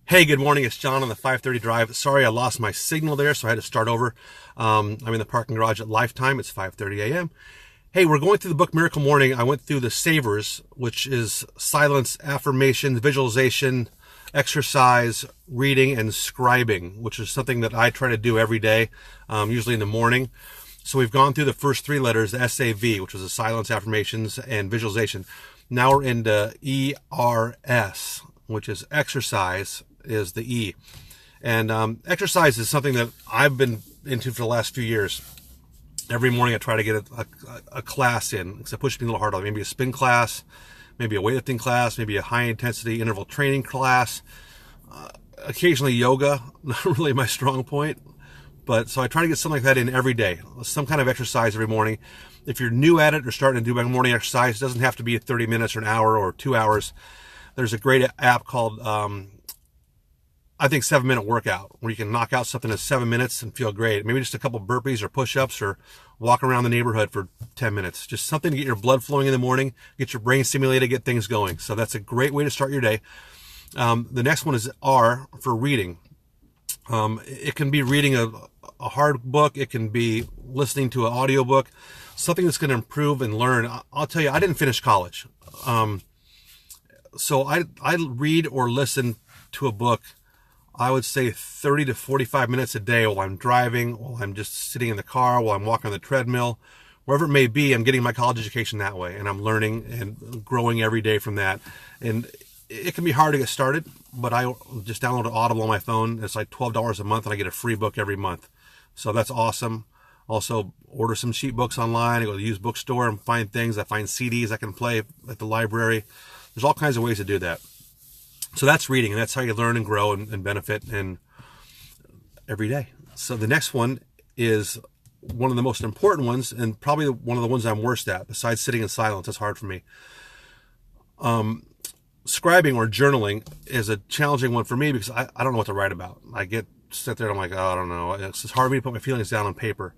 Hey, good morning. It's John on the 530 drive. Sorry, I lost my signal there, so I had to start over. I'm in the parking garage at Lifetime. It's 5:30 a.m. Hey, we're going through the book Miracle Morning. I went through the Savers, which is silence, affirmation, visualization, exercise, reading, and scribing, which is something that I try to do every day, usually in the morning. So we've gone through the first three letters, the SAV, which was the silence, affirmations, and visualization. Now we're into ERS, which is exercise, is the E. And exercise is something that I've been into for the last few years. Every morning I try to get a class in, except push me a little harder. Maybe a spin class, maybe a weightlifting class, maybe a high intensity interval training class. Occasionally yoga, not really my strong point. But so I try to get something like that in every day, some kind of exercise every morning. If you're new at it or starting to do morning exercise, it doesn't have to be 30 minutes or an hour or 2 hours. There's a great app called, I think, 7-Minute Workout, where you can knock out something in 7 minutes and feel great. Maybe just a couple burpees or push-ups or walk around the neighborhood for 10 minutes. Just something to get your blood flowing in the morning, get your brain stimulated, get things going. So that's a great way to start your day. The next one is R for reading. It can be reading a hard book. It can be listening to an audiobook, something that's going to improve and learn. I'll tell you, I didn't finish college. So I read or listen to a book, I would say 30 to 45 minutes a day while I'm driving, while I'm just sitting in the car, while I'm walking on the treadmill, wherever it may be. I'm getting my college education that way, and I'm learning and growing every day from that. And it can be hard to get started, but I just downloaded Audible on my phone. It's like $12 a month, and I get a free book every month. So that's awesome. Also, order some cheap books online. I go to the used bookstore and find things. I find CDs I can play at the library. There's all kinds of ways to do that. So that's reading, and that's how you learn and grow and benefit and every day. So the next one is one of the most important ones, and probably one of the ones I'm worst at, besides sitting in silence. It's hard for me. Scribing or journaling is a challenging one for me because I don't know what to write about. I sit there and I'm like, oh, I don't know. It's just hard for me to put my feelings down on paper.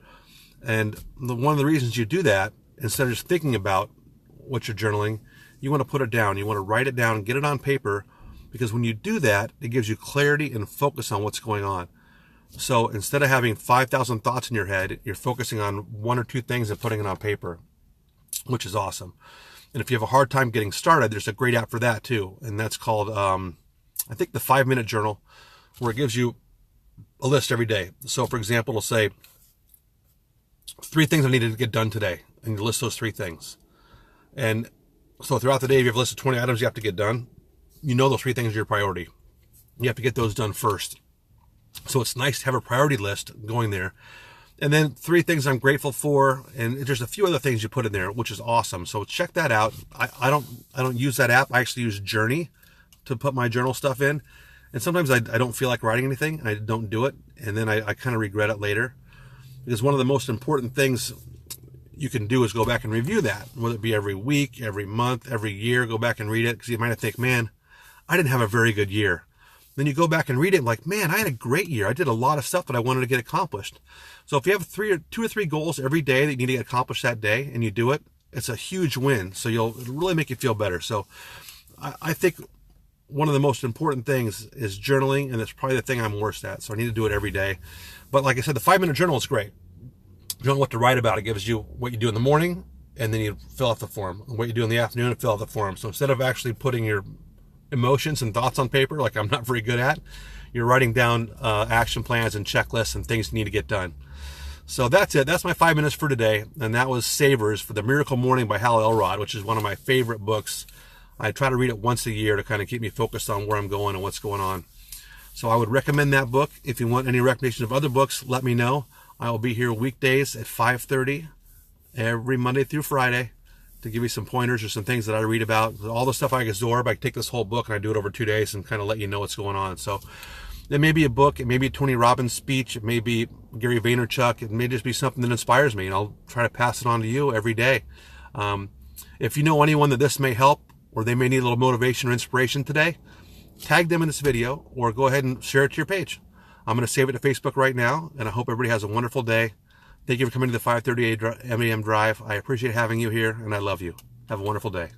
And one of the reasons you do that, instead of just thinking about what you're journaling, you want to put it down. You want to write it down and get it on paper, because when you do that, it gives you clarity and focus on what's going on. So instead of having 5,000 thoughts in your head, you're focusing on one or two things and putting it on paper, which is awesome. And if you have a hard time getting started, there's a great app for that too. And that's called, I think, the 5-Minute Journal, where it gives you a list every day. So for example, it'll say 3 things I needed to get done today. And you list those 3 things. And so throughout the day, if you have a list of 20 items you have to get done, you know those 3 things are your priority. You have to get those done first. So it's nice to have a priority list going there. And then 3 things I'm grateful for, and there's a few other things you put in there, which is awesome. So check that out. I don't use that app. I actually use Journey to put my journal stuff in. And sometimes I don't feel like writing anything. I don't do it. And then I kind of regret it later. Because one of the most important things you can do is go back and review that, whether it be every week, every month, every year. Go back and read it, because you might think, man, I didn't have a very good year. Then you go back and read it like, man, I had a great year. I did a lot of stuff that I wanted to get accomplished. So if you have 2 or 3 goals every day that you need to get accomplished that day, and you do it, it's a huge win. So it'll really make you feel better. So I think one of the most important things is journaling, and that's probably the thing I'm worst at. So I need to do it every day. But like I said, the 5-Minute Journal is great. You don't know what to write about. It gives you what you do in the morning, and then you fill out the form. And what you do in the afternoon, and fill out the form. So instead of actually putting your emotions and thoughts on paper, like I'm not very good at, you're writing down action plans and checklists and things you need to get done. So that's it. That's my 5 minutes for today. And that was Savers for the Miracle Morning by Hal Elrod, which is one of my favorite books. I try to read it once a year to kind of keep me focused on where I'm going and what's going on. So I would recommend that book. If you want any recommendations of other books, let me know. I will be here weekdays at 5:30 every Monday through Friday to give you some pointers or some things that I read about. All the stuff I absorb, I take this whole book and I do it over 2 days and kind of let you know what's going on. So it may be a book, it may be a Tony Robbins speech, it may be Gary Vaynerchuk, it may just be something that inspires me, and I'll try to pass it on to you every day. If you know anyone that this may help, or they may need a little motivation or inspiration today, tag them in this video or go ahead and share it to your page. I'm going to save it to Facebook right now, and I hope everybody has a wonderful day. Thank you for coming to the 5:30 a.m. drive. I appreciate having you here, and I love you. Have a wonderful day.